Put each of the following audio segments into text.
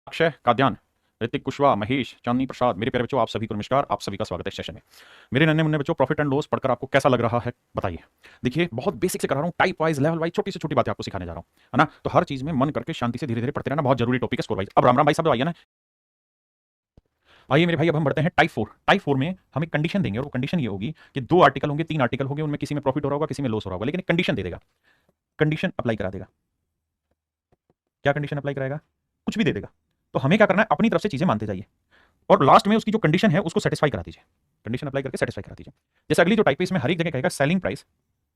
अक्षय काद्यान, ऋतिक कुशवाहा, महेश, चांदनी प्रसाद, मेरे प्यारे बच्चों आप सभी को नमस्कार। आप सभी का स्वागत है इस सेशन में। मेरे नन्हे मुन्ने बच्चों, प्रॉफिट एंड लॉस पढ़कर आपको कैसा लग रहा है बताइए। देखिए बहुत बेसिक से करा रहा हूँ, टाइप वाइज लेवल वाइज छोटी से छोटी बातें आपको सिखाने जा रहा हूँ, है ना। तो हर चीज में मन करके शांति से धीरे धीरे पढ़ते रहना, बहुत जरूरी टॉपिक है स्कोर वाइज। अब राम राम भाई साहब आइए ना, आइए मेरे भाई। अब हम बढ़ते हैं टाइप 4। टाइप 4 में हम एक कंडीशन देंगे और वो कंडीशन ये होगी कि 2 आर्टिकल होंगे, 3 आर्टिकल होंगे, उनमें किसी में प्रॉफिट हो रहा होगा, किसी में लॉस हो रहा होगा, लेकिन एक कंडीशन दे देगा, कंडीशन अप्लाई करा देगा। क्या कंडीशन अप्लाई कराएगा? कुछ भी दे देगा। तो हमें क्या करना है, अपनी तरफ से चीजें मानते जाइए और लास्ट में उसकी जो कंडीशन है उसको सेटिस्फाई करा दीजिए, कंडीशन अप्लाई करके सेटिस्फाई करा दीजिए। जैसे अगली जो टाइप है इसमें हर एक जगह कहेगा selling price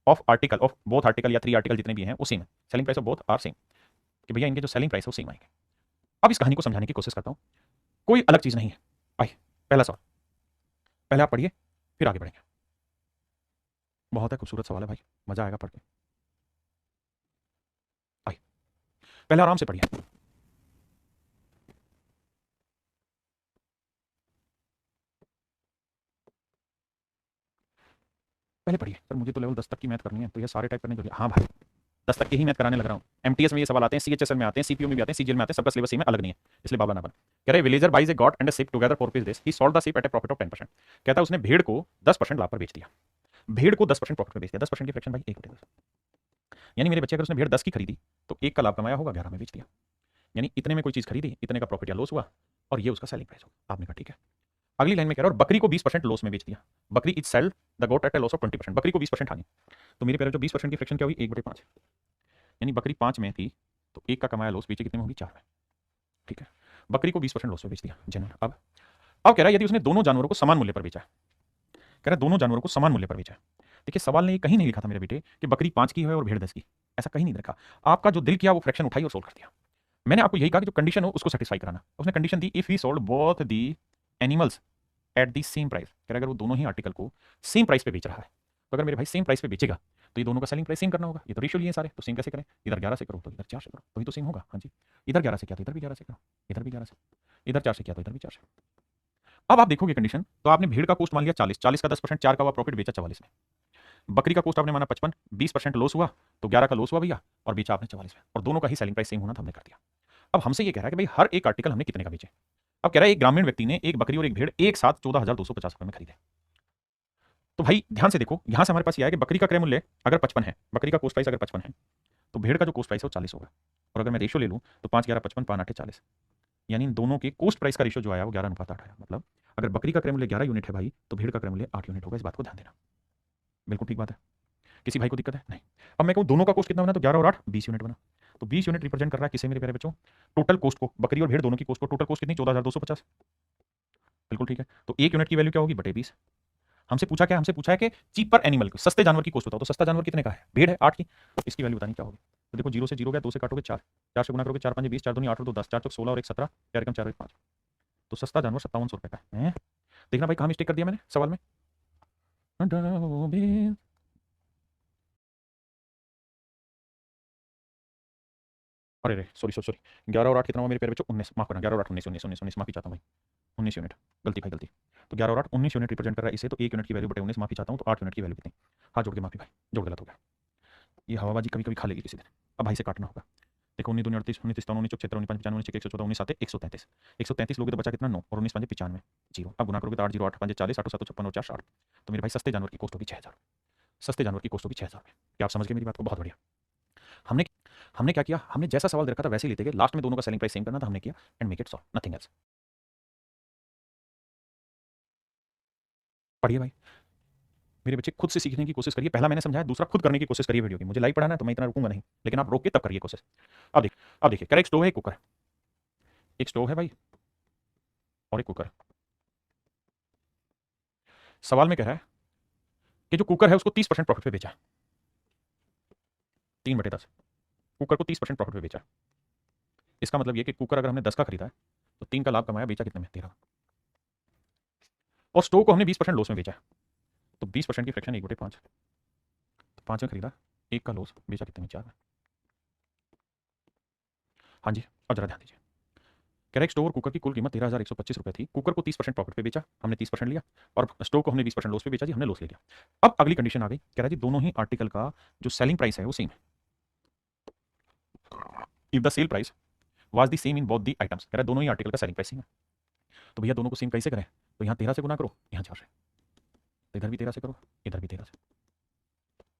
of article of both article या 3 आर्टिकल जितने भी हैं वो सेम है, selling price of both are same, कि भैया इनके जो सेलिंग प्राइस है वो सेम आएंगे। अब इस कहानी को समझाने की कोशिश करता हूं, कोई अलग चीज नहीं है। आइए पहला सवाल, पहले आप पढ़िए फिर आगे बढ़ेंगे। बहुत है खूबसूरत सवाल है भाई, मजा आएगा पढ़ के। आइए पहले आराम से पढ़िए। पहले पढ़िए सर, मुझे तो लेवल 10 तक की मैथ करनी है, तो ये सारे टाइप करने जरूरी है। हाँ भाई 10 तक के ही मैथ कराने लग रहा हूँ। एमटीएस में ये सवाल आते हैं, सीएचएसएल में आते हैं, सीपीयू में भी आते हैं, सीजीएल में आते हैं, सबका सिलेबस सेम है, अलग नहीं है, इसलिए बाबा ना बन। कह रहे villager buys a goat and sheep together for rupees this, he sold the sheep at a profit of 10%। कहता है उसने भेड़ को 10% लाभ पर बेच दिया, भेड़ को 10% प्रॉफिट में बेच दिया। 10% की फ्रैक्शन भाई 1 बटे 10, यानी मेरे बच्चे अगर उसने भेड़ 10 की खरीदी तो 1 का लाभ कमाया होगा, 11 में बेच दिया, यानी इतने में कोई चीज खरीदी, इतने का प्रॉफिट या लॉस हुआ और ये उसका सेलिंग प्राइस होगा। आपने कहा ठीक है। अगली लाइन में कह रहा है और बकरी को 20% लॉस में बेच दिया, बकरी is sold the goat at a loss of 20%, बकरी को 20% हानि। तो मेरे प्यारे जो 20% की फ्रैक्शन क्या हुई, 1 बटे 5, यानी बकरी 5 में थी तो 1 का कमाया लॉस बेचे कितने में होगी, 4 में। ठीक है, बकरी को 20% लॉस में बेच दिया जेन्युइन। अब कह रहा है यदि उसने दोनों जानवरों को समान मूल्य पर बेचा है, कह रहा है दोनों जानवरों को समान मूल्य पर बेचा है। देखिए सवाल ने ये कहीं नहीं लिखा था मेरे बेटे कि बकरी 5 की है और भेड़ 10 की, ऐसा कहीं नहीं रखा। आपका जो दिल किया वो फ्रैक्शन उठाई और सोल्व कर दिया। मैंने आपको यही कहा कि जो कंडीशन हो उसको सेटिस्फाई कराना। उसने condition the if he sold both the animals at the same price, कह रहा अगर वो दोनों ही आर्टिकल को सेम प्राइस पे बेच रहा है, तो अगर मेरे भाई सेम प्राइस पे बेचेगा तो ये दोनों का सेलिंग प्राइस सेम करना होगा। ये तो रेशियो लिए सारे, तो सेम कैसे करें, इधर 11 से करो तो इधर 4 से करो, तो ही तो सेम होगा। हाँ जी, इधर 11 से किया तो इधर भी 11 से करो, इधर भी 11 से, इधर 4 से किया तो इधर भी 4 से। अब आप देखोगे कंडीशन, तो आपने भेड़ का कॉस्ट मान लिया 40, 40 का 10%, 4 का हुआ प्रॉफिट, बेचा 44 में। बकरी का कॉस्ट आपने माना 55, 20% लॉस हुआ तो 11 का लॉस हुआ भैया, और बेचा आपने 44 में, और दोनों का ही सेलिंग प्राइस सेम होना था, हमने कर दिया। अब हमसे ये कह रहा है कि भाई हर एक आर्टिकल हमने कितने का बेचे। अब कह रहा है एक ग्रामीण व्यक्ति ने एक बकरी और एक भेड़ एक साथ 14,250 रुपए में खरीदे। तो भाई ध्यान से देखो, यहां से हमारे पास ये है कि बकरी का क्रय मूल्य अगर 55 है, बकरी का कॉस्ट प्राइस अगर 55 है, तो भेड़ का जो कॉस्ट प्राइस है वो 40 होगा। और अगर मैं रेशियो ले लूं तो 5 11 55, 5 8 40, यानी इन दोनों के कॉस्ट प्राइस का रेशियो जो आया वो 11:8 आया। मतलब अगर बकरी का क्रय मूल्य 11 यूनिट है भाई, तो भेड़ का क्रय मूल्य 8 यूनिट होगा। इस बात को ध्यान देना, बिल्कुल ठीक बात है। किसी भाई को दिक्कत है नहीं। अब मैं कहूं दोनों का कॉस्ट कितना बना, तो 11 और 8 20 यूनिट बना। तो 20 यूनिट रिप्रेजेंट कर रहा है किसे मेरे प्यारे बच्चों, टोटल कॉस्ट को, बकरी और भेड़ दोनों की कॉस्ट को। टोटल कॉस्ट कितनी, 14,250, बिल्कुल ठीक है। तो 1 यूनिट की वैल्यू क्या होगी, बटे 20। हमसे पूछा क्या, हमसे पूछा है कि चीपर एनिमल को, सस्ते जानवर की कॉस्ट बताओ, तो सस्ता जानवर कितने का है, भेड़ है 8 की, तो इसकी वैल्यू बतानी क्या होगी। तो देखो 0 से 0 गया, 2 से काटोगे 4, 4 से गुना करोगे 4 5 20, 4 दूनी 8 और 2 10, 4 चौक 16 और 1 17, 4 एकम 4 1 5। तो सस्ता जानवर 5700 रुपए का है। देखना भाई कहाँ मिस्टेक कर दिया मैंने सवाल में। अरे रे सॉरी सॉरी सॉरी, 11 और 8 कितना हुआ मेरे प्यारे बच्चों, 19, माफ करना, 11 और 8 19 19 19 19, माफी चाहता हूँ भाई, 19 यूनिट, गलती भाई गलती। तो 11 और 8 19 यूनिट रिप्रेजेंट कर रहा है इसे, तो 1 यूनिट की वैल्यू बटे 19, माफी चाहता हूँ। तो 8 यूनिट की वैल्यू कितनी, हाथ जोड़ के माफी भाई, जोड़ गलत हो गया। ये हवाबाजी कभी कभी खा लेगी किसी दिन। अब भाई से काटना होगा। देखो 19 दूनी 38, 19 तिस्ता 19 चौक 76 19 95 19 114 19 7 133, 133 लोगे तो बचा कितना 9, और 19 5 95 जीरो। अब गुना करोगे तो 8 0 8 5 40 8 7 56 और 4 60। तो मेरे भाई सस्ते जानवर की कॉस्ट होगी 6000, सस्ते जानवर की कॉस्ट होगी 6000 में। क्या आप समझ गए मेरी बात को, बहुत बढ़िया। हमने हमने क्या किया, हमने जैसा सवाल दे रखा था वैसे ही लेते गए, लास्ट में दोनों का सेलिंग प्राइस सेम करना था, हमने किया and make it solve, nothing else. पढ़िए भाई मेरे बच्चे, खुद से सीखने की कोशिश करिए। पहला मैंने समझाया, दूसरा खुद करने की कोशिश करिए वीडियो की। मुझे लाइव पढ़ाना है तो मैं इतना रुकूंगा नहीं, लेकिन आप रोक के तब करिए कोशिश। अब देखिए करेक्ट, स्टोव है, एक कुकर, एक स्टोव है भाई और एक कुकर। सवाल में कह रहा है कि जो कुकर है उसको 30% प्रॉफिट पे बेचा, 3/10, कुकर को 30% प्रॉफिट पे बेचा। इसका मतलब ये कि कुकर अगर हमने 10 का खरीदा है तो 3 का लाभ कमाया, बेचा कितने में, 13। और स्टोव को हमने 20% लॉस में बेचा है, तो 20% की फ्रैक्शन 1/5, तो 5 में खरीदा, 1 का लॉस, बेचा कितने में, 4 में। हाँ जी, अब जरा ध्यान दीजिए। करेक्ट, स्टोव और कुकर की कुल कीमत 13,125 रुपए थी। कुकर को 30% प्रॉफिट पे बेचा, हमने 30% लिया, और स्टोव को हमने 20% लॉस पे बेचा जी, हमने लॉस ले लिया। अब अगली कंडीशन आ गई, कह रहा जी दोनों ही आर्टिकल का जो सेलिंग प्राइस है वो सेम है। If the sale price was the same in both the items, कह रहा है दोनों ही आर्टिकल का सेलिंग प्राइस सेम है। तो भैया दोनों को सेम कैसे करें, तो यहाँ 13 से गुना करो, यहाँ 4 से, तो इधर भी 13 से करो, इधर भी 13 से,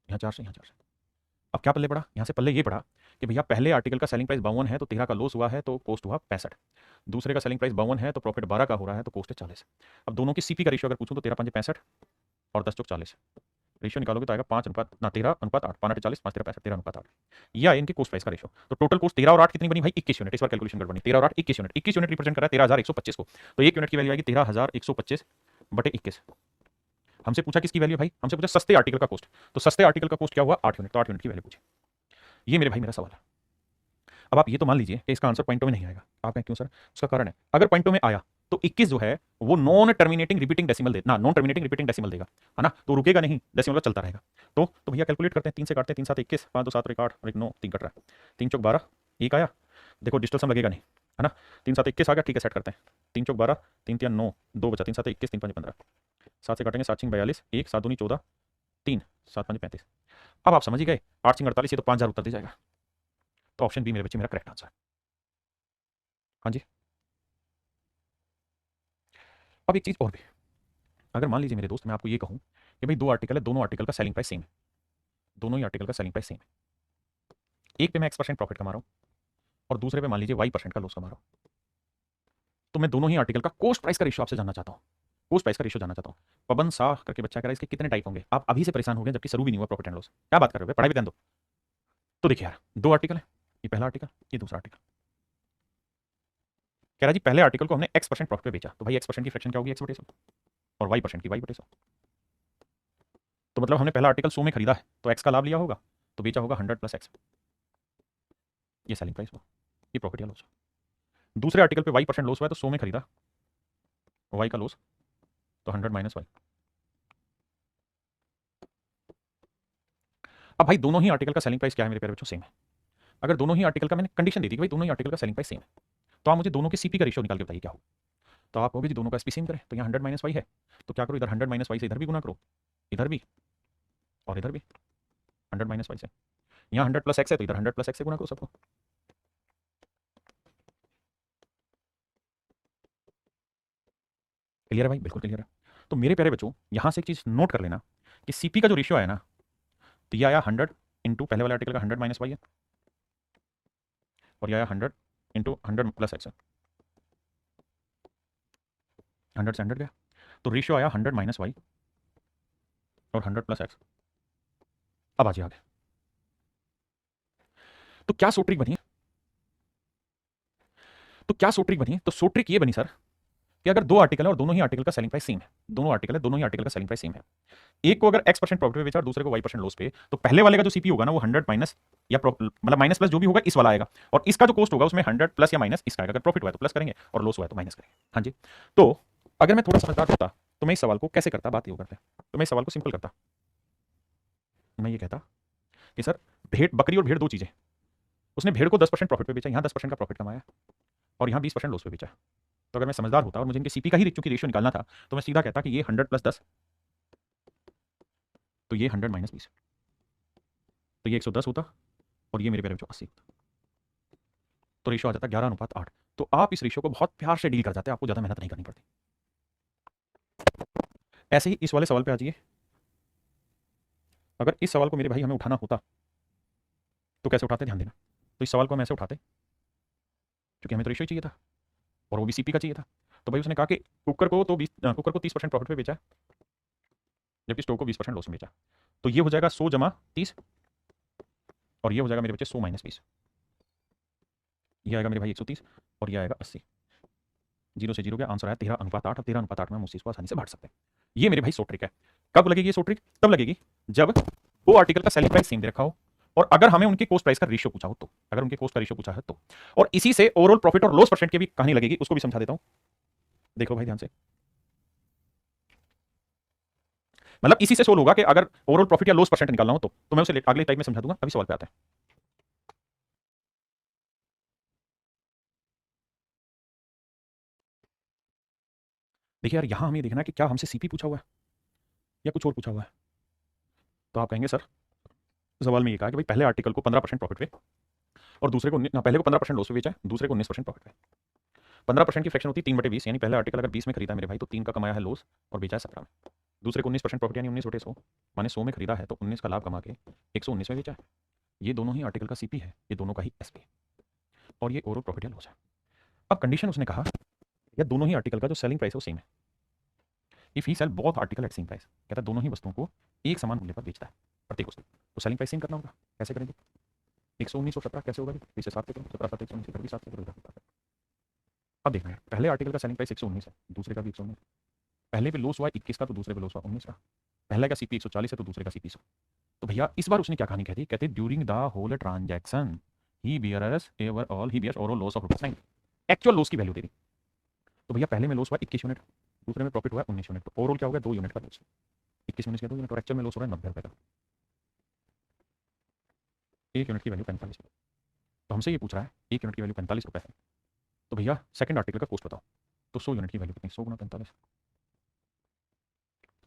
यहाँ 4 से, यहाँ 4 से। अब क्या पल्ले पड़ा, यहाँ से पल्ले ये पड़ा कि भैया पहले आर्टिकल का सेलिंग प्राइस 52 है तो 13 का लॉस हुआ है तो कॉस्ट हुआ 65, दूसरे का सेलिंग प्राइस 52 है तो प्रॉफिट 12 का हो रहा है तो कॉस्ट है 40। अब दोनों की सीपी का रेशियो अगर पूछूं तो 13 5 65 और 10 चौक 40, रेशियो निकालोगे तो आएगा 5 अनुपात ना 13 अनुपात 8, 5 40, 5 13 65, 13 अनुपात 8। ये आया इनके कॉस्ट प्राइस का रेशियो। तो टोटल कॉस्ट 13 और 8 कितनी बनी भाई, 21 यूनिट। इस बार कैलकुलेशन गड़बड़ी, 13 और 8 21 यूनिट, 21 यूनिट रिप्रेजेंट कर रहा है 13,125 को, तो एक यूनिट की वैल्यू आएगी 13,125 बटे 21। हमसे पूछा किसकी वैल्यू भाई, हमसे पूछा सस्ते आर्टिकल का कॉस्ट, तो सस्ते आर्टिकल का कॉस्ट क्या हुआ 8 यूनिट, तो 8 यूनिट की वैल्यू पूछी। ये मेरे भाई मेरा सवाल है। अब आप ये तो मान लीजिए कि इसका आंसर पॉइंटों में नहीं आएगा, आप कहें क्यों सर, उसका कारण है अगर पॉइंटों में आया तो 21 जो है वो नॉन टर्मिनेटिंग रिपीटिंग डेसिमल देगा ना, नॉन टर्मिनेटिंग रिपीटिंग डेसिमल देगा, है ना, तो रुकेगा नहीं, डेसिमल का चलता रहेगा। तो भैया कैलकुलेट करते हैं, 3 से काटते हैं, 3 7 21, 5 2 7 1 8 और 1 9, 3 कट रहा है, 3 चौक 12, एक आया, देखो डिजिटल सम लगेगा नहीं, है ना, 3 7 21 आ गया, ठीक है सेट करते हैं, 3 चौक 12, 3 3 9, 2 बचा, 3 7 21, 3 5 15, 7 से काटेंगे 7 6 42, 1 7 2 14, 3 7 5 35। अब आप समझ ही गए 8 6 48, ये तो 5000 उत्तर दे जाएगा, तो ऑप्शन बी मेरे बच्चे मेरा करेक्ट आंसर है। हाँ जी। अब एक चीज़ और भी, अगर मान लीजिए मेरे दोस्त मैं आपको ये कहूँ कि भाई दो आर्टिकल है, दोनों आर्टिकल का सेलिंग प्राइस सेम है, दोनों ही आर्टिकल का सेलिंग प्राइस सेम है, एक पे मैं X% प्रॉफिट कमा रहा हूँ और दूसरे पे मान लीजिए Y% का लॉस कमा रहा हूँ, तो मैं दोनों ही आर्टिकल का कॉस्ट प्राइस का रेशियो आपसे जानना चाहता हूँ, कॉस्ट प्राइस का रेशियो जानना चाहता हूँ। पवन शाह करके बच्चा कह रहा है इसके कितने टाइप होंगे, आप अभी से परेशान हो गए जबकि शुरू भी नहीं हुआ प्रॉफिट एंड लॉस, क्या बात कर रहे हो, पढ़ाई भी ध्यान दो। तो देखिए यार दो आर्टिकल है, ये पहला आर्टिकल, ये दूसरा आर्टिकल, कह रहा है जी पहले आर्टिकल को हमने X% प्रॉफिट पे बेचा, तो भाई X% की फ्रैक्शन क्या होगी X/100 और Y% की Y/100, तो मतलब हमने पहला आर्टिकल 100 में खरीदा है तो X का लाभ लिया होगा, तो बेचा होगा 100 + X, ये सेलिंग प्राइस हुआ, ये प्रॉफिट या लॉस। दूसरे आर्टिकल पे Y% लॉस हुआ है तो 100 में खरीदा, Y का लॉस, तो 100 - Y। अब भाई दोनों ही आर्टिकल का सेलिंग प्राइस क्या है मेरे प्यारे बच्चों, सेम है। अगर दोनों ही आर्टिकल का मैंने कंडीशन दे दी कि भाई दोनों ही आर्टिकल का सेलिंग प्राइस सेम है, तो आप मुझे दोनों के सीपी का रेशियो निकाल के बताइए क्या हो। तो आप कहोगे जी दोनों का एसपी सेम करें, तो यहाँ 100 - Y है, तो क्या करो इधर 100 - Y से इधर भी गुना करो, इधर भी और इधर भी 100 - Y से, यहाँ 100 + X है तो इधर 100 + X से गुना करो सबको। क्लियर है भाई, बिल्कुल क्लियर है। तो मेरे प्यारे बच्चों यहाँ से एक चीज़ नोट कर लेना कि सीपी का जो रेशियो आया ना, तो ये आया 100 इंटू पहले वाले आर्टिकल का 100 - Y है, और ये आया 100 इंटू 100 + X है, 100 से 100 गया, तो रेशियो आया 100 - Y और 100 + X। अब आज आगे तो क्या सूत्रिक बनी, तो क्या सूत्रिक बनी, तो सूत्रिक ये बनी सर कि अगर दो आर्टिकल है और दोनों ही आर्टिकल का सेलिंग प्राइस सेम है, दोनों आर्टिकल है दोनों ही आर्टिकल का सेलिंग प्राइस सेम है, एक को अगर X% प्रॉफिट पे बेचा और दूसरे को Y% लॉस पे, तो पहले वाले का जो सीपी होगा ना वो 100 माइनस या मतलब माइनस प्लस जो भी होगा इस वाला आएगा, और इसका जो कॉस्ट होगा उसमें 100 प्लस या माइनस इसका आएगा, अगर प्रॉफिट हुआ तो प्लस करेंगे और लॉस हुआ तो माइनस करेंगे। हाँ जी, तो अगर मैं थोड़ा समझदार होता तो मैं इस सवाल को कैसे करता, बात ये करते, तो मैं इस सवाल को सिंपल करता, मैं ये कहता कि सर भेड़, बकरी और भेड़ दो चीजें, उसने भेड़ को 10% प्रॉफिट पे बेचा, यहाँ 10% का प्रॉफिट कमाया और यहाँ 20% लॉस पे बेचा, तो अगर मैं समझदार होता और मुझे इनके सीपी का ही चूंकि रेशियो निकालना था, तो मैं सीधा कहता कि ये 100 + 10, तो ये 100 - 20, तो ये 110 होता और ये मेरे प्यारे बच्चों 80 होता, तो रेशियो आ जाता 11:8। तो आप इस रेशियो को बहुत प्यार से डील कर जाते हैं, आपको ज़्यादा मेहनत नहीं करनी पड़ती। ऐसे ही इस वाले सवाल पे आ जाइए, अगर इस सवाल को मेरे भाई हमें उठाना होता तो कैसे उठाते, ध्यान देना, तो इस सवाल को हम ऐसे उठाते क्योंकि हमें तो रेशियो चाहिए था और वो भी सीपी का चाहिए था, तो भाई उसने कहा कि कुकर को 30% प्रॉफिट पे बेचा है जबकि स्टोव को 20% लॉस में बेचा, तो ये हो जाएगा 100 + 30 और ये हो जाएगा मेरे बच्चे 100 - 20, ये आएगा मेरे भाई 130 और ये आएगा 80, 0 से 0 गया, आंसर आया 13:8। अब 13:8 में हम उस चीज को आसानी से बांट सकते हैं। ये मेरे भाई सो ट्रिक है। कब लगेगी ये सो ट्रिक, तब लगेगी जब दो आर्टिकल का सेलिंग प्राइस सेम दे रखा हो और अगर हमें उनके कॉस्ट प्राइस का रेशियो पूछा हो, तो अगर उनके कॉस्ट का रेशियो पूछा है तो, और इसी से ओवरऑल प्रॉफिट और लॉस परसेंट की भी कहानी लगेगी, उसको भी समझा देता हूं, देखो भाई ध्यान से, मतलब इसी से सोल्व होगा कि अगर ओवरऑल प्रॉफिट या लॉस परसेंट निकालना हो तो मैं उसे अगले टाइप में समझा दूंगा, अभी सवाल पे आता है। देखिए यार यहां हमें देखना है कि क्या हमसे सीपी पूछा हुआ है या कुछ और पूछा हुआ है, तो आप कहेंगे सर सवाल में ये कहा कि भाई पहले आर्टिकल को 15% प्रॉफिट पे और दूसरे को पहले को 15% लॉस पे बेचा है, दूसरे को 19% प्रॉफिट पे। 15% की फ्रैक्शन होती है 3/20, यानी पहला आर्टिकल अगर 20 में खरीदा मेरे भाई तो 3 का कमाया है लॉस और बेचा है 17 में। दूसरे को 19% प्रॉफिट यानी 19/100, माने 100 में खरीदा है तो 19 का लाभ कमा के 119 में बेचा है। ये दोनों ही आर्टिकल का सीपी है, ये दोनों का ही एसपी है, और ये ओवरऑल प्रॉफिट या लॉस है। अब कंडीशन उसने कहा या दोनों ही आर्टिकल का जो सेलिंग प्राइस है वो सेम है। If he sell both article at same price, कहता है दोनों ही वस्तुओं को एक समान मूल्य पर बेचता है प्रत्येक वस्तु, तो सेलिंग प्राइस सेम करना होगा। कैसे करेंगे? 119 और 17 कैसे होगा? पीछे 7 से करो, 17 7 119 इधर भी 7 से करो, इधर भी 7 से। अब देखना है, पहले आर्टिकल का सेलिंग प्राइस 119 है, दूसरे का भी 119। पहले पे लॉस हुआ 21 का तो दूसरे पे लॉस हुआ 19 का। पहले का सीपी 140 है तो दूसरे का सीपी 100। तो भैया इस बार उसने क्या कहानी कह दी? कहते during the whole transaction he bears overall loss of ₹9। Actual loss की वैल्यू दे दी। तो भैया पहले में लॉस हुआ 21 यूनिट, दूसरे में प्रॉफिट हुआ 19 यूनिट, तो ओवरऑल क्या हो गया? 2 यूनिट का लॉस। 21 यूनिट का 2 यूनिट, और एक्चुअल में लॉस हो रहा है 90 रुपये का। 1 यूनिट की वैल्यू 45। तो हमसे ये पूछ रहा है 1 यूनिट की वैल्यू 45 रुपये है, तो भैया सेकंड आर्टिकल का कॉस्ट बताओ। तो 100 यूनिट की वैल्यू कितनी? 100 गुना 45।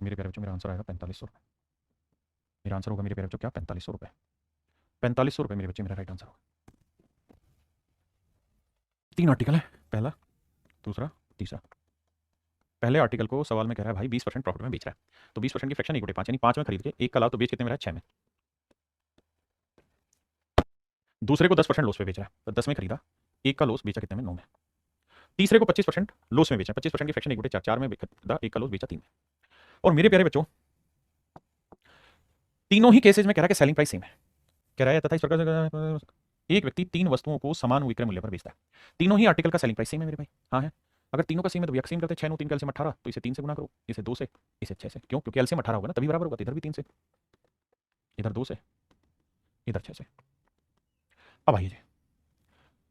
तो मेरे प्यारे बच्चों मेरा आंसर आएगा 4500 रुपये। मेरा आंसर होगा मेरे प्यारे बच्चों क्या? 4500 रुपये। 4500 रुपये मेरे बच्चे मेरा राइट आंसर होगा। 3 आर्टिकल है, पहला, दूसरा, तीसरा। पहले आर्टिकल को सवाल में कह रहा है भाई 20% प्रॉफिट में बेच रहा है, तो 20% की फ्रैक्शन 1/5 यानी 5 में खरीद के 1 का लाभ तो बेच कितने में रहा है? 6 में। दूसरे को 10% लॉस पे बेच रहा है, तो 10 में खरीदा, 1 का लॉस बेचा कितने में? 9 में। तीसरे को 25% लॉस में बेचा, 25% की फ्रैक्शन 1/4, 4 में खरीदा, 1 का लॉस बेचा 3 में। और मेरे प्यारे बच्चों तीनों ही केसेस में कह रहा है कि सेलिंग प्राइस सेम है। कह रहा है तथा इस प्रकार एक व्यक्ति 3 वस्तुओं को समान विक्रय मूल्य पर बेचता है। तीनों ही आर्टिकल का सेलिंग प्राइस सेम है मेरे भाई। हाँ है। अगर तीनों का सेम है तो सेम करते हैं, 6 9 3 का एलसीएम 18, तो इसे 3 से गुना करो, इसे 2 से, इसे 6 से। क्यों? क्योंकि एलसीएम 18 होगा ना, तभी बराबर होगा। तो इधर भी 3 से, इधर 2 से, इधर 6 से। अब आइए जी,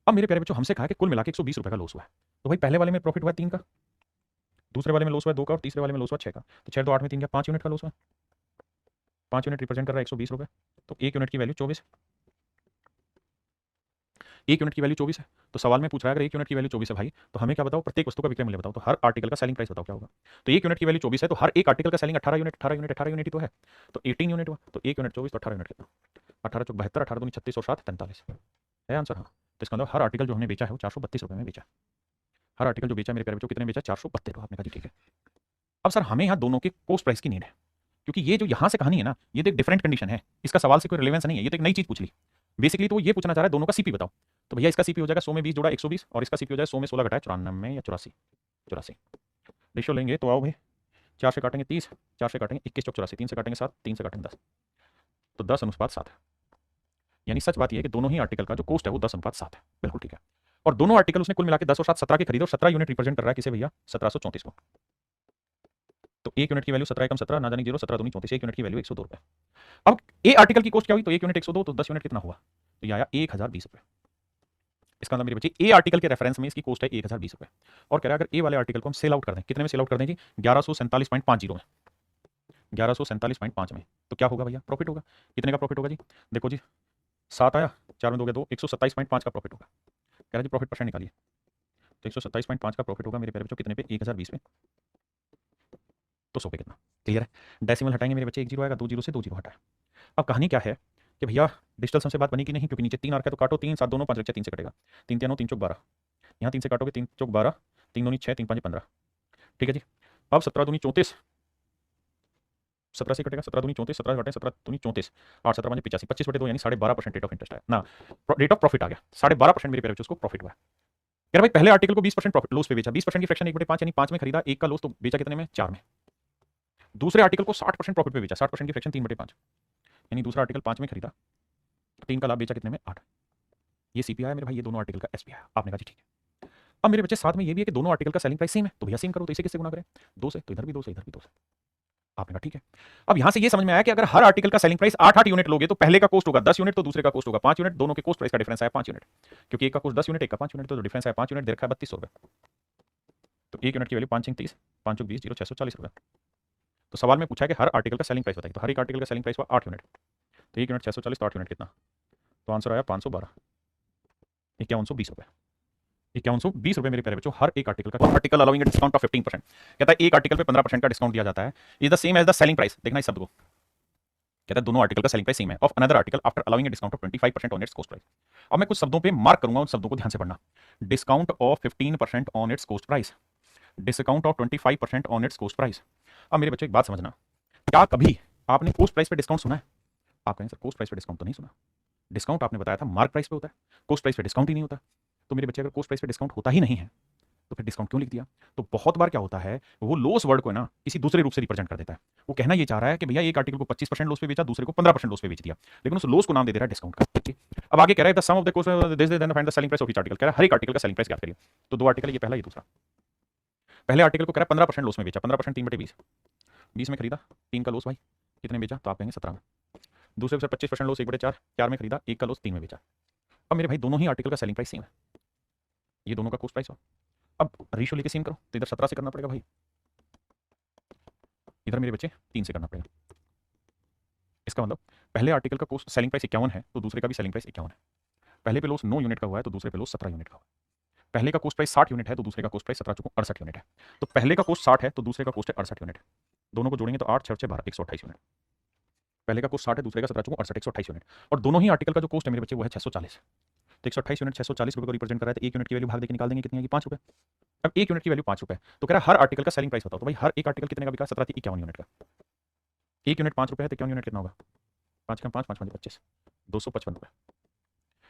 अब मेरे प्यारे बच्चों हमसे कहा कि कुल मिला के 120 रुपये का लॉस हुआ है। तो भाई पहले वाले में प्रॉफिट हुआ 3 का, दूसरे वाले में लॉस हुआ 2 का, और तीसरे वाले में लॉस हुआ 6 का। तो 6 तो 8 में 3 का 5 यूनिट का लॉस हुआ। 5 यूनिट रिप्रेजेंट कर रहा है 120 रुपये, तो 1 यूनिट की वैल्यू 24। 1 यूनिट की वैल्यू 24 है, तो सवाल में पूछ रहा है अगर 1 यूनिट की वैल्यू 24 है भाई, तो हमें क्या बताओ? प्रत्येक वस्तु का विक्रय मूल्य बताओ। तो हर आर्टिकल का सेलिंग प्राइस बताओ क्या होगा? तो 1 यूनिट की वैल्यू 24 है, तो हर एक आर्टिकल का सेलिंग 18 यूनिट, 18 यूनिट, 18 यूनिट ही तो है, तो 18 यूनिट हुआ। तो 1 यूनिट 24 तो 18 यूनिट कितना? 18 चौक 72, 18 दूनी 36 और 7 43 है आंसर। हाँ, तो इसका मतलब हर आर्टिकल जो हमने बेचा है वो 432 रुपये में बेचा। हर आर्टिकल जो बेचा मेरे प्यारे बच्चों कितने बेचा? 432 रुपये। आपने कहा जी ठीक है। अब सर हमें यहाँ दोनों के कॉस्ट प्राइस की नीड है, क्योंकि ये जो यहाँ से कहानी है ना, ये तो एक डिफरेंट कंडीशन है, इसका सवाल से कोई रिलेवेंस नहीं है, ये तो एक नई चीज पूछ ली। बेसिकली तो ये पूछना चाह रहा है दोनों का सीपी बताओ। तो भैया इसका सीपी हो जाएगा 100 में 20 जोड़ा 120, और इसका सीपी हो जाएगा 100 में 16 घटाया 94 या 84। रेशियो लेंगे तो आओ भाई, 4 से काटेंगे 30, 4 से काटेंगे 21 चौक 84, 3 से काटेंगे 7, 3 से काटेंगे 10, तो 10:7 है। यानी सच बात यह है कि दोनों ही आर्टिकल का जो कॉस्ट है वो 10:7 है। बिल्कुल ठीक है। और दोनों आर्टिकल उसने कुल मिला के 10 और 7 17 के खरीदे, और 17 यूनिट रिप्रेजेंट कर रहा है किसे भैया? 1734 को। तो 1 यूनिट की वैल्यू 17 एकम 17 ना जाने 0, 17 दूनी 34, 1 यूनिट की वैल्यू 102 रुपये। अब ए आर्टिकल की कॉस्ट क्या हुई? तो 1 यूनिट 102, तो 10 यूनिट कितना हुआ? तो ये आया 1020 रुपये। इसका मतलब मेरे बच्चे ए आर्टिकल के रेफरेंस में इसकी कॉस्ट है 1020 रुपये। और कह रहा है अगर ए वाले आर्टिकल को हम सेल आउट कर दें, कितने में सेल आउट कर दें जी? 1147.50 में, 1147.5 में, तो क्या होगा भैया? प्रॉफिट होगा। कितने का प्रॉफिट होगा जी? देखो जी 7 आया, 4 में 2 गया 2, 127.5 का प्रॉफिट होगा। कह रहा जी प्रॉफिट परसेंट निकालिए, तो 127.5 का प्रॉफिट होगा मेरे प्यारे बच्चों कितने पे? 1020 में, तो 100 पे कितना? क्लियर है। डेसिमल हटाएंगे मेरे बच्चे, 1 जीरो आएगा, 2 जीरो से 2 जीरो हटाए। अब कहानी क्या है कि भैया डिजिटल सम से बात बनी कि नहीं, क्योंकि नीचे 3 आ रखा है, तो काटो 3 7 दोनों 5 रखा 3 से कटेगा, 3 3 9 3 चौक 12, यहाँ 3 से काटोगे 3 चौक 12, 3 दूनी 6, 3 5 15। ठीक है जी। अब 17 दूनी 34, 17 से कटेगा, 17 दूनी 34, 17 घटे 17 दूनी 34, 8 17 5 85, 25/2 यानी 12.5% रेट ऑफ इंटरेस्ट आया ना, रेट ऑफ प्रॉफिट आ गया 12.5% मेरे प्यारे बच्चों उसको प्रॉफिट हुआ। यार भाई पहले आर्टिकल को 20% प्रॉफिट लॉस पे बेचा, 20% की फ्रैक्शन 1/5 यानी 5 में खरीदा, 1 का लॉस तो बेचा कितने में? 4 में। दूसरे आर्टिकल को 60% प्रॉफिट पे बेचा, 60% की फ्रैक्शन 3/5 यानी दूसरा आर्टिकल 5 में खरीदा, 3 का लाभ बेचा कितने में? 8। ये सीपीआई है मेरे भाई, ये दोनों आर्टिकल का एसपीआई। आपने कहा जी ठीक है। अब मेरे बच्चे साथ में ये भी है कि दोनों आर्टिकल का सेलिंग प्राइस सेम है, तो भैया सेम करो, तो इसे किससे गुना करें? 2 से, तो इधर भी 2 से, इधर भी 2 से। आपने कहा ठीक है। अब यहां से ये समझ में आया कि अगर हर आर्टिकल का सेलिंग प्राइस 8 यूनिट लोगे तो पहले का कॉस्ट होगा 10 यूनिट, तो दूसरे का कॉस्ट होगा 5 यूनिट, दोनों के कॉस्ट प्राइस का डिफरेंस आया 5 यूनिट, क्योंकि एक का कॉस्ट 10 यूनिट, एक का 5 यूनिट, तो डिफरेंस आया 5 यूनिट, दे रखा है 3200 रुपये। तो 1 यूनिट की वैल्यू 5 5 30, 5 चौक 20, 640 रुपये। तो सवाल में पूछा है कि हर आर्टिकल का सेलिंग प्राइस बताइए, तो हर एक आर्टिकल का सेलिंग प्राइस हुआ 8 यूनिट, तो 1 यूनिट 640, तो 8 यूनिट कितना? तो आंसर आया 512, 5120 रुपये। 5120 रुपये मेरे प्यारे बच्चों हर एक आर्टिकल का। आर्टिकल अलाउइंग डिस्काउंट ऑफ 15%, कहता है एक आर्टिकल पे 15% का डिस्काउंट दिया जाता है, is the same as the selling price. देखना इस शब्द को, कहता है दोनों आर्टिकल का सेलिंग प्राइस सेम है of another article after allowing discount of 25% on its cost price. अब मैं कुछ शब्दों पे मार्क करूंगा, उन शब्दों को ध्यान से पढ़ना। Discount of 15% on its cost price, discount of 25% on its cost price. अब मेरे बच्चे एक बात समझना, क्या कभी आपने कॉस्ट प्राइस पे डिस्काउंट सुना है? आप कहें सर कॉस्ट प्राइस पे डिस्काउंट तो नहीं सुना। डिस्काउंट आपने बताया था मार्क प्राइस पे होता है, कॉस्ट प्राइस पे डिस्काउंट ही नहीं होता। तो मेरे बच्चे अगर कॉस्ट प्राइस पे डिस्काउंट होता ही नहीं है तो फिर डिस्काउंट क्यों लिख दिया? तो बहुत बार क्या होता है, वो लॉस वर्ड को ना किसी दूसरे रूप से रिप्रेजेंट कर देता है। वो कहना ये चाह रहा है कि भैया एक आर्टिकल को 25% लॉस पे बेचा, दूसरे को 15% लॉस पे बेच दिया, लेकिन उस लॉस को नाम दे दे रहा है डिस्काउंट का। ठीक है, अब आगे कह रहा है the sum of the cost this then find the selling price of each article. कह रहा है हर एक आर्टिकल का सेलिंग प्राइस ज्ञात करिए। तो दो आर्टिकल, ये पहला ये दूसरा। पहले आर्टिकल को कह रहा है 15% लॉस में बेचा, 15% 3/20, 20 में खरीदा, 3 का लॉस भाई, कितने बेचा? तो आप कहेंगे 17 में। दूसरे 25% लॉस 1/4, 4 में खरीदा, 1 का लॉस 3 में बेचा। अब मेरे भाई दोनों ही आर्टिकल का सेलिंग प्राइस सेम है, ये दोनों का कॉस्ट प्राइस हो। अब रेशियो लेके सेम करो, तो इधर 17 से करना पड़ेगा भाई, इधर मेरे बच्चे 3 से करना पड़ेगा। इसका मतलब पहले आर्टिकल का कॉस्ट सेलिंग प्राइस 51 है तो दूसरे का भी सेलिंग प्राइस 51 है। पहले पे लॉस 9 यूनिट का हुआ है तो दूसरे पे लॉस 17 यूनिट का हुआ है। पहले का कॉस्ट प्राइस 60 यूनिट है तो दूसरे का कॉस्ट प्राइस 17/68 यूनिट है। तो पहले का कॉस्ट 60 है तो दूसरे का कॉस्ट है 68 यूनिट। दोनों को जोड़ेंगे तो 8 6 6 12 128 यूनिट। पहले का कॉस्ट 60 है, दूसरे का 17/68 128 यूनिट। और दोनों ही आर्टिकल का जो कॉस्ट है मेरे बच्चे वो है 640। तो 128 यूनिट 640 रुपये को रिप्रेजेंट कर रहा है, तो 1 यूनिट की वैल्यू भाग देके निकाल देंगे, कितनी आएगी? 5 रुपये। अब 1 यूनिट की वैल्यू 5 रुपये, तो कह रहा है हर आर्टिकल का सेलिंग प्राइस बताओ। तो भाई हर एक आर्टिकल कितने का बिका? 17/51 यूनिट का। 1 यूनिट 5 रुपये है तो 51 यूनिट कितना होगा? 5 का 5 5 5 25, 255 रुपये।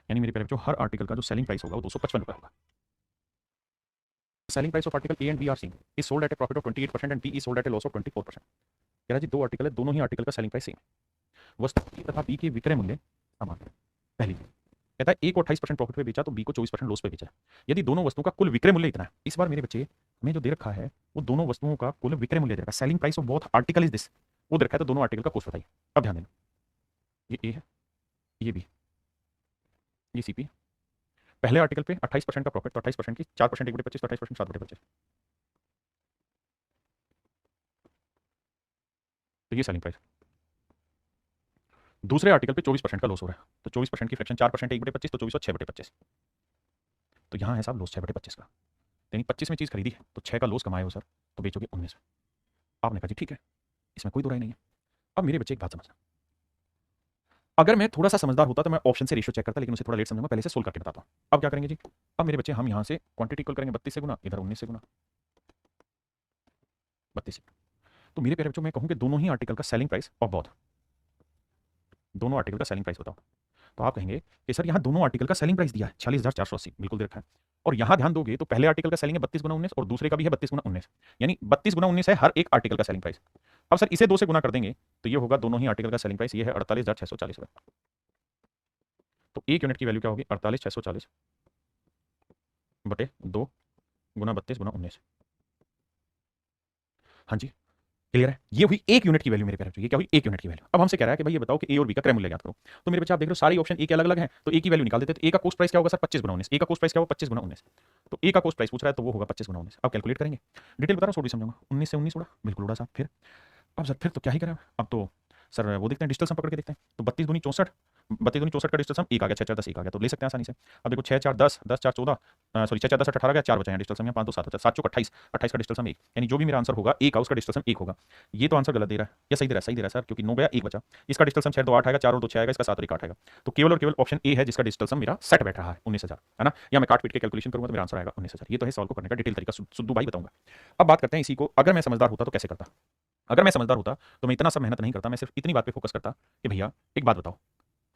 यानी मेरे प्यारे बच्चों हर आर्टिकल का जो सेलिंग प्राइस होगा वो 255 रुपये होगा। Selling price of article A and B are same, is sold at a profit of 28% and B is sold at a loss of 24%। कह रहा जी दो आर्टिकल है, दोनों ही आर्टिकल का सेलिंग प्राइस सेम है, वस्तु ए तथा बी के विक्रय मूल्य समान। पहली कहता है ए को 28% प्रॉफिट पे बेचा तो बी को 24% लॉस पे बेचा। यदि दोनों वस्तुओं का कुल विक्रय मूल्य इतना है, इस बार मेरे बच्चे हमें जो दे रखा है वो दोनों वस्तुओं का कुल विक्रय मूल्य दे रखा है, selling price of both article is this, वो दे रखा है। तो दोनों आर्टिकल का कॉस्ट बताइए। अब ध्यान देना, ये ए है, ये बी, ये सी पी। पहले आर्टिकल पे 28% का प्रॉफिट, तो 28% की 4% 1/25, तो 28% 7/25, तो ये सेलिंग प्राइस। दूसरे आर्टिकल पे 24% का लॉस हो रहा है, तो 24% की फ्रैक्शन 4% 1/25, तो 24 और 6/25। तो यहाँ है साहब लॉस 6/25 का, यानी 25 में चीज़ खरीदी है तो 6 का लॉस कमाए हो सर, तो बेचोगे 19 में। आपने कहा जी ठीक है, इसमें कोई दो राय नहीं है। अब मेरे बच्चे एक बात समझना, अगर मैं थोड़ा सा समझदार होता तो मैं ऑप्शन से रेशियो चेक करता, लेकिन उसे थोड़ा लेट समझूंगा, पहले से सोल्व करके बताता हूँ। अब क्या करेंगे जी? अब मेरे बच्चे हम यहाँ से क्वांटिटी इक्वल करेंगे 32 से गुना, इधर 19 से गुना, 32 से। तो मेरे प्यारे बच्चों मैं कहूँ कि दोनों ही आर्टिकल का सेलिंग प्राइस ऑफ बोथ, दोनों आर्टिकल का सेलिंग प्राइस बताओ। तो आप कहेंगे कि सर यहाँ दोनों आर्टिकल का सेलिंग प्राइस दिया है 46,480, बिल्कुल दे रखा है। और यहाँ ध्यान दोगे तो पहले आर्टिकल का सेलिंग है 32 गुना 19 और दूसरे का भी है 32 गुना 19, यानी 32 गुना 19 है हर एक आर्टिकल का सेलिंग प्राइस। अब सर इसे 2 से गुना कर देंगे तो ये होगा दोनों ही आर्टिकल का सेलिंग प्राइस, ये है 48,640 रुपये। तो एक यूनिट की वैल्यू क्या होगी? 48,640 बटे 2 गुना 32 गुना 19। हाँ जी क्लियर है, ये हुई एक यूनिट की वैल्यू मेरे प्यारे बच्चों, ये क्या हुई? एक यूनिट की वैल्यू। अब हमसे कह रहा है कि भाई ये बताओ कि ए और बी का क्रय मूल्य ज्ञात करो। तो मेरे बच्चे आप देख रहे हो सारे ऑप्शन ए के अलग अलग हैं, तो ए की वैल्यू निकाल देते हैं। तो ए का कॉस्ट प्राइस क्या होगा सर? 25 गुना 19। ए का कॉस्ट प्राइस क्या होगा? 25 गुना 19। तो ए का कॉस्ट प्राइस पूछ रहा है तो वो होगा 25 गुना 19। अब कैलकुलेट करेंगे, डिटेल बता रहा हूँ, सॉरी समझाऊंगा। 19 से 19 उड़ा, बिल्कुल उड़ा साहब। फिर अब सर फिर तो क्या ही करें, अब तो सर वो देखते हैं डिजिटल सम पकड़ के देखते हैं। तो 32 दूनी 64, 32 दूनी 64 का डिजिटल सम 1 आ गया, 6 4 10 1 आ गया, तो ले सकते हैं आसानी से। अब देखो 6 4 10, 10 4 14, सॉरी 6 4 10 18 गया, 4 बचे हैं डिजिटल सम, यहाँ 5 2 7 7 चौक 28, 28 का डिजिटल सम 1, यानी जो भी मेरा आंसर होगा 1 का उसका डिजिटल सम 1 होगा। ये तो आंसर गलत दे रहा है या सही दे रहा है? सही दे रहा है सर, क्योंकि 9 गया 1 बचा, इसका डिजिटल सम 6 2 8 आएगा, 4 और 2 6 आएगा, इसका 7 और 1 8 आएगा। तो केवल और केवल ऑप्शन ए है जिसका डिजिटल सम मेरा सेट बैठ रहा है 19,000, है ना। या मैं काट पीट के कैलकुलेशन करूंगा तो मेरा आंसर आएगा 19,000। ये तो है सॉल्व को करने का डिटेल तरीका, सुद्दू भाई बताऊंगा। अब बात करते हैं इसी को, अगर मैं समझदार होता तो कैसे करता। अगर मैं समझदार होता तो मैं इतना सब मेहनत नहीं करता, मैं सिर्फ इतनी बात पे फोकस करता कि भैया एक बात बताओ,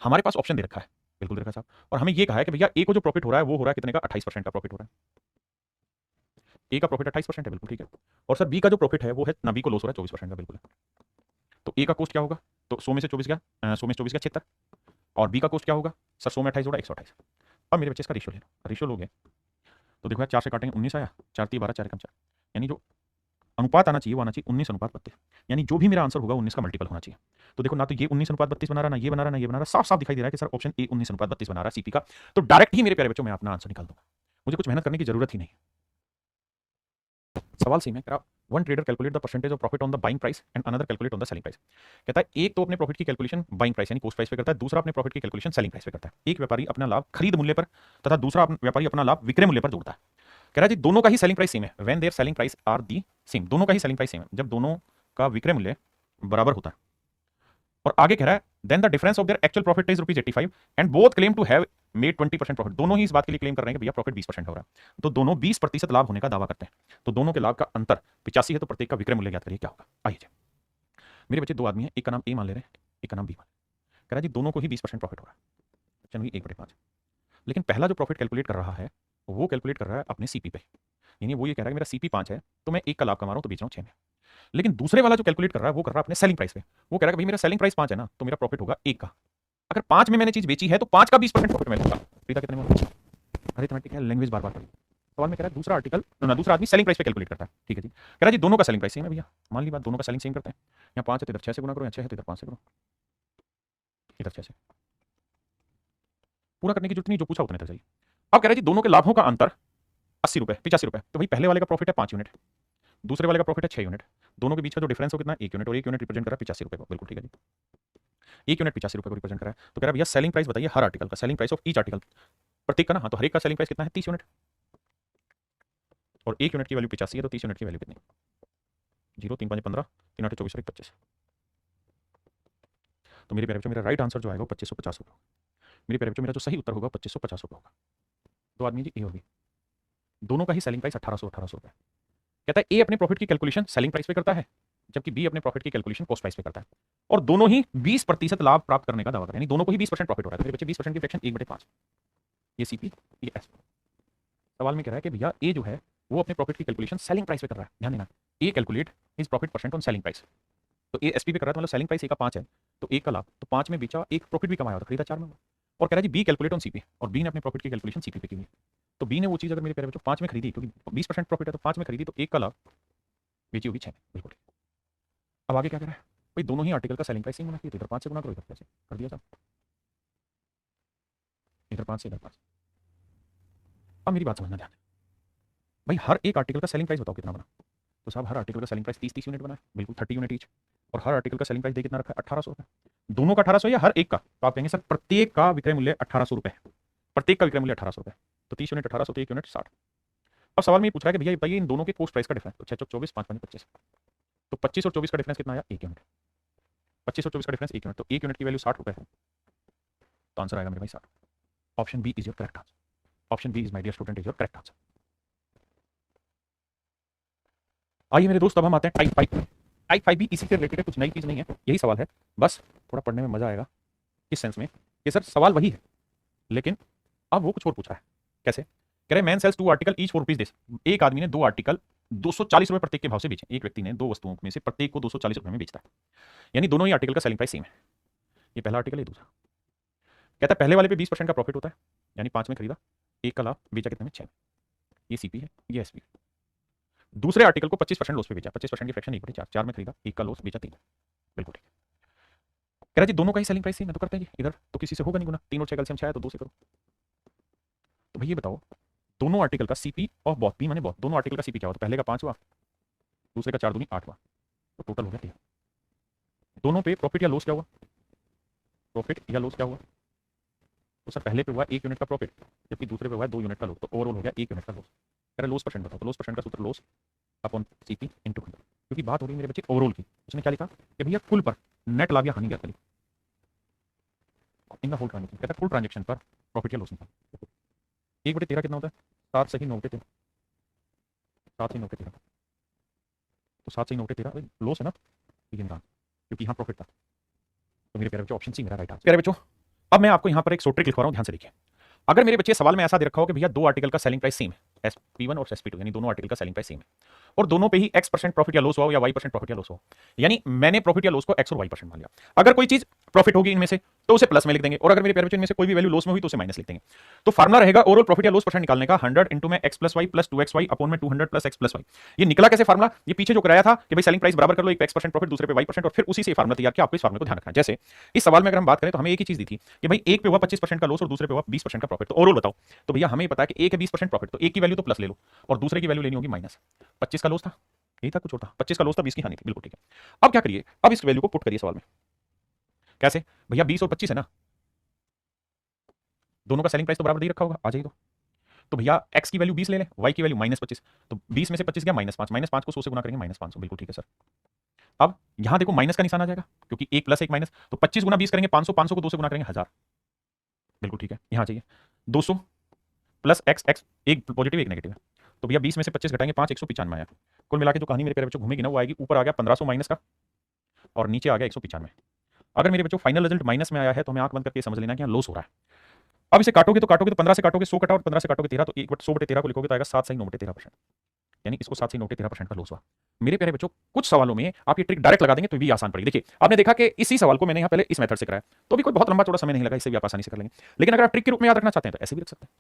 हमारे पास ऑप्शन दे रखा है, बिल्कुल दे रखा है साहब, और हमें ये कहा है कि भैया ए को जो प्रॉफिट हो रहा है वो हो रहा है कितने का? 28% का प्रॉफिट हो रहा है। ए का प्रॉफिट 28% है, बिल्कुल ठीक है। और सर बी का जो प्रॉफिट है वो है ना, बी को लॉस हो रहा है 24% का, बिल्कुल है। तो ए का कॉस्ट क्या होगा? तो 100 में से 24 गया, 100 में 24 गया 76, और बी का कॉस्ट क्या होगा सर? 100 में 28 जोड़ा 128। अब मेरे बच्चे इसका रेशियो लेना, रेशियो लोगे तो देखो 4 से काटेंगे 19 आया, 4 3 12, 4 कम 4, यानी जो अनुपात आना चाहिए वो आना चाहिए 19:32, यानी जो भी मेरा आंसर होगा 19 का मल्टीपल होना चाहिए। तो देखो ना तो ये 19:32 बना रहा, ना ये बना रहा, ना ये बना रहा, साफ साफ दिखाई दे रहा है कि सर ऑप्शन ए 19:32 बना रहा है सीपी का। तो डायरेक्ट ही मेरे प्यारे बच्चों मैं अपना आंसर निकाल दूंगा, मुझे कुछ मेहनत करने की जरूरत ही नहीं। सवाल सेम है, one trader calculate the percentage of profit on the buying price and another calculate on the selling price. कहता है एक तो अपने प्रॉफिट की कैलकुलेशन बाइंग प्राइस यानी कॉस्ट प्राइस पे करता है, दूसरा अपने प्रॉफिट की कैलकुलेशन सेलिंग प्राइस पे करता है। एक व्यापारी अपना लाभ खरीद मूल्य पर तथा दूसरा व्यापारी अपना लाभ विक्रय मूल्य पर जोड़ता है। कह रहा है जी दोनों का ही सेलिंग प्राइस सेम है, when their selling price are the same, दोनों का ही सेलिंग प्राइस सेम है जब दोनों का विक्रय मूल्य बराबर होता है। और आगे कह रहा है then the difference of their actual profit is ₹85 and both claim to have made 20% profit. दोनों ही इस बात के लिए क्लेम कर रहे हैं कि भैया प्रॉफिट 20% हो रहा है, तो दोनों 20% लाभ होने का दावा करते हैं। तो दोनों के लाभ का अंतर 85 है, तो प्रत्येक का विक्रय मूल्य ज्ञात करिए क्या होगा। आइए जी, मेरे बच्चे दो आदमी हैं, एक का नाम ए मान ले रहे हैं, एक का नाम बी मान। कह रहा है जी दोनों को ही 20% प्रॉफिट हो रहा है, ऑप्शन हुई 1/5। लेकिन पहला जो प्रॉफिट कैलकुलेट कर रहा है वो कैलकुलेट कर रहा है अपने सीपी पे, यानी वो ये कह रहा है कि मेरा सीपी 5 है तो मैं 1 का लाभ कमा रहा हूं तो बेच रहा हूं 6 में। लेकिन दूसरे वाला जो कैलकुलेट कर रहा है वो कर रहा है अपने सेलिंग प्राइस पे, वो कह रहा है कि भाई मेरा सेलिंग प्राइस 5 है ना, तो मेरा प्रॉफिट होगा 1 का। अगर 5 में मैंने चीज बेची है तो 5 का 20% प्रॉफिट मिलेगा। प्रीता कितने में होगा? अरिथमेटिक है, लैंग्वेज बार बार पढ़ी। सवाल में कह रहा है दूसरा आर्टिकल ना, दूसरा आदमी सेलिंग प्राइस पे कैलकुलेट करता है, ठीक है जी। कह रहा है जी दोनों का सेलिंग प्राइस सेम है भैया, मान ली बात, दोनों का सेलिंग सेम करते हैं। यहाँ 5 है तो इधर 6 से गुना करो, यहाँ 6 है तो इधर 5 से करो, इधर 6 से। पूरा करने की जरूरत नहीं, जो पूछा उतने तक चाहिए। अब कह रहा है जी दोनों के लाभों का अंतर 80 रुपए 85 रुपए, तो भाई पहले वाले का प्रॉफिट है 5 यूनिट, दूसरे वाले का प्रॉफिट है 6 यूनिट, दोनों के बीच का जो डिफरेंस हो कितना 1 यूनिट, और 1 यूनिट रिप्रेजेंट कर रहा है 85 रुपए को, बिल्कुल ठीक है जी। 1 यूनिट 85 रुपए को रिप्रेजेंट कर रहा है। तो कह रहा है भैया सेलिंग प्राइस बताइए हर आर्टिकल का, selling price of each article, प्रत्येक का ना, हाँ तो हर एक का सेलिंग प्राइस कितना है 30 यूनिट, और 1 यूनिट की वैल्यू 85 है तो 30 यूनिट की वैल्यू कितनी, 0 3 5 15 3 8 24 और 25। तो मेरे प्यारे बच्चों मेरा राइट आंसर जो आएगा 2550 रुपये होगा। मेरे प्यारे बच्चों मेरा जो सही उत्तर होगा 2550 रुपये होगा। दो आदमी जी ए और बी, दोनों का ही सेलिंग प्राइस 1800 रुपये। कहता है ए अपने प्रॉफिट की कैलकुलेशन सेलिंग प्राइस पे करता है, जबकि बी अपने प्रॉफिट की कैलकुलेशन कॉस्ट प्राइस पे करता है, और दोनों ही 20% लाभ प्राप्त करने का दावा करते हैं, यानी दोनों को ही 20% प्रॉफिट हो रहा है। तो मेरे बच्चे 20% की फ्रैक्शन 1/5, ये सीपी ये एस। सवाल में कह रहा है कि भैया ए जो है वो अपने प्रॉफिट की कैलकुलेशन सेलिंग प्राइस पे कर रहा है, ध्यान देना, ए calculate his profit percent on selling price. तो ए एसपी पे कर रहा है, तो मतलब सेलिंग प्राइस ए का 5 है तो 1 का लाभ, तो 5 में बेचा, एक प्रॉफिट भी कमाया, तो खरीदा 4 में। और कह रहा है जी बी कैलकुलेट ऑन सीपी, और बी ने अपने प्रॉफिट की कैलकुलेशन सीपी पे की है। तो बी ने वो चीज अगर मेरे प्यारे बच्चों 5 में खरीदी, क्योंकि 20% प्रॉफिट है तो 5 में खरीदी, तो 1 का लाभ, बेची होगी 6 में, बिल्कुल। अब आगे क्या कह रहा है, भाई दोनों ही आर्टिकल का सेलिंग प्राइस सेम होना चाहिए, तो इधर 5 से गुना करो, इधर 5 से कर दिया साहब, इधर 5 से इधर 5। अब मेरी बात समझना ध्यान, भाई हर एक आर्टिकल का सेलिंग प्राइस बताओ कितना बना। तो साहब हर आर्टिकल का सेलिंग प्राइस 30 यूनिट बना है, बिल्कुल 30 यूनिट ईच। और हर आर्टिकल का सेलिंग प्राइस दे कितना रखा है 1800 रुपये। दोनों का 1800 या हर एक का, तो आप कहेंगे सर प्रत्येक का विक्रय मूल्य 1800 रुपये, प्रत्येक का विक्रय मूल्य 1800 रुपये, तो 30 यूनिट 1800 तो 1 यूनिट 60। अब सवाल में ये पूछ रहा है कि भैया बताइए इन दोनों के कॉस्ट प्राइस का डिफरेंस, तो 6 चौक 24 5 5 25, तो 25 और 24 का डिफरेंस कितना आया 1 यूनिट, 25 और 24 का डिफरेंस 1 यूनिट, तो 1 यूनिट की वैल्यू 60 रुपये है, तो आंसर आएगा मेरे भाई 60। Option B is your correct answer, option B is my dear student is your correct answer. आइए मेरे दोस्त अब हम आते हैं टाइप 5। टाइप 5 भी इसी से रिलेटेड है, कुछ नई चीज नहीं है, यही सवाल है, बस थोड़ा पढ़ने में मजा आएगा। किस सेंस में कि सर सवाल वही है लेकिन अब वो कुछ और पूछा है। कैसे कह रहे man sells 2 article each 4 rupees this, एक आदमी ने 2 आर्टिकल 240 रुपए प्रत्येक के भाव से बेचे, एक व्यक्ति ने 2 वस्तुओं में से प्रत्येक को 240 रुपए में बेचता है, यानी दोनों ही आर्टिकल का सेलिंग प्राइस सेम है। ये पहला आर्टिकल है, दूसरा कहता है पहले वाले पे 20% का प्रॉफिट होता है, यानी 5 में खरीदा, 1 का लाभ, बेचा कितने में 6 में, ये सीपी है ये एसपी। दूसरे आर्टिकल को 25% लॉस पे बेचा, 25% की फ्रैक्शन 1/4, 4 में खरीदा, 1 का लॉस, बेचा 3, बिल्कुल ठीक। कह रहा जी दोनों का ही सेलिंग प्राइस सेम है, तो करते हैं जी, इधर तो किसी से होगा नहीं गुना, 3 और 6 कैल्शियम 6 है तो 2 से करो। तो भैया बताओ दोनों आर्टिकल का सीपी और बॉथ, पी माने बॉथ, दोनों आर्टिकल का सीपी क्या हुआ, तो पहले का 5 हुआ, दूसरे का 4 दूनी 8 हुआ, तो टोटल हो गया 13। दोनों पे प्रॉफिट या लॉस क्या हुआ, प्रॉफिट या लॉस क्या हुआ, तो सर पहले पे हुआ 1 यूनिट का प्रॉफिट, जबकि दूसरे पे हुआ 2 यूनिट का लॉस, तो ओवरऑल हो गया 1 यूनिट का लॉस। कह रहा लॉस परसेंट बताओ, तो लॉस परसेंट का सूत्र लॉस अपॉन सीपी इनटू 100, क्योंकि बात हो रही है मेरे बच्चे ओवरऑल की। उसने क्या लिखा कि भैया कुल पर नेट लाभ या हानि क्या करी इन द होल ट्रांजेक्शन, कहता है कुल ट्रांजेक्शन पर प्रॉफिट या लॉस निकाल। 1/13 कितना होता है, 7 से ही 9/13, 7 से 9/13, तो 7 से 9/13 लॉस है ना, ये निकाल, क्योंकि यहाँ प्रॉफिट था। तो मेरे प्यारे बच्चों ऑप्शन सी मेरा राइट आंसर। प्यारे बच्चों अब मैं आपको यहाँ पर एक शॉर्ट ट्रिक लिखवा रहा हूँ, ध्यान से देखिए। अगर मेरे बच्चे सवाल में ऐसा दे रखा हो कि भैया 2 आर्टिकल का सेलिंग प्राइस सेम है, SP1 और SP2, यानी दोनों आर्टिकल का सेलिंग प्राइस सेम है, और दोनों पे ही X% प्रॉफिट या लॉस हो या Y% प्रॉफिट या लॉस हो, यानी मैंने प्रॉफिट या लॉस को X और Y% मान लिया। अगर कोई चीज प्रॉफिट होगी इनमें से तो उसे प्लस में लिख देंगे, और अगर मेरे प्यारे बच्चों इनमें से कोई भी वैल्यू लॉस में हुई तो उसे माइनस लिख देंगे। तो फार्मुला रहेगा ओवरऑल प्रॉफिट या लॉस परसेंट निकालने का 100 इंटू में x plus y plus 2xy upon में 200 प्लस x प्लस वाई। ये निकला कैसे फार्मुला, ये पीछे जो कराया था कि भाई सेलिंग प्राइस बराबर कर लो, एक पे x% प्रॉफिट दूसरे पे y%, और फिर उसी से फार्मुला तैयार किया। आपको इस फार्मुले को ध्यान रखना है। जैसे इस सवाल में अगर हम बात करें तो हमें एक ही चीज दी थी कि भाई एक पे हुआ 25% का लॉस और दूसरे पे हुआ 20% का प्रॉफिट, तो ओवरऑल बताओ। तो भैया हमें पता है कि एक है 20% प्रॉफिट, तो एक की वैल्यू तो प्लस ले लो और दूसरे की वैल्यू लेनी होगी माइनस। 25 का लॉस था, यही था, कुछ और था, 25 का लॉस था, 20 की हानि थी, बिल्कुल ठीक है। अब क्या करिए, अब इस वैल्यू को पुट करिए सवाल में। कैसे भैया 20 और 25 है ना, दोनों का सेलिंग प्राइस तो बराबर दे रखा होगा, आ जाइए। तो भैया x की वैल्यू 20 ले लें, y की वैल्यू -25, तो 20 में से 25 गया -5, -5 को 100 से गुना करेंगे -500, बिल्कुल ठीक है सर। अब यहां देखो माइनस का निशान आ जाएगा क्योंकि 1 प्लस 1 माइनस, तो 25 गुना 20 करेंगे 500, 500 को 2 से गुना करेंगे 1000, बिल्कुल ठीक है। यहां चाहिए 200 प्लस एक्स, एक्स एक पॉजिटिव एक नेगेटिव है, तो भैया 20 में से 25 घटाएंगे 5, 195 आया। कुल मिला के जो कहानी मेरे प्यारे बच्चों घूमेगी ना वो आएगी, ऊपर आ गया 1500 माइनस का और नीचे आ गया 195। अगर मेरे बच्चों फाइनल रिजल्ट माइनस में आया है तो हमें आंख बंद करके समझ लेना कि यहाँ लॉस हो रहा है। अब इसे काटोगे तो 15 से काटोगे 100 कटा और 15 से काटोगे 13, तो 100/13 को लिखोगे तो आएगा 7 सही 9/13%, यानी इसको 7 सही 9/13% का लॉस हुआ। मेरे प्यारे बच्चों कुछ सवालों में आप ये ट्रिक डायरेक्ट लगा देंगे तो भी आसान पड़ेगी। देखिए आपने देखा कि इसी सवाल को मैंने यहाँ पहले इस मेथड से कराया तो भी कोई बहुत लंबा चौड़ा समय नहीं लगा, इससे भी आप आसानी से कर लेंगे। लेकिन अगर आप ट्रिक के रूप में याद रखना चाहते हैं तो ऐसे भी रख सकते हैं।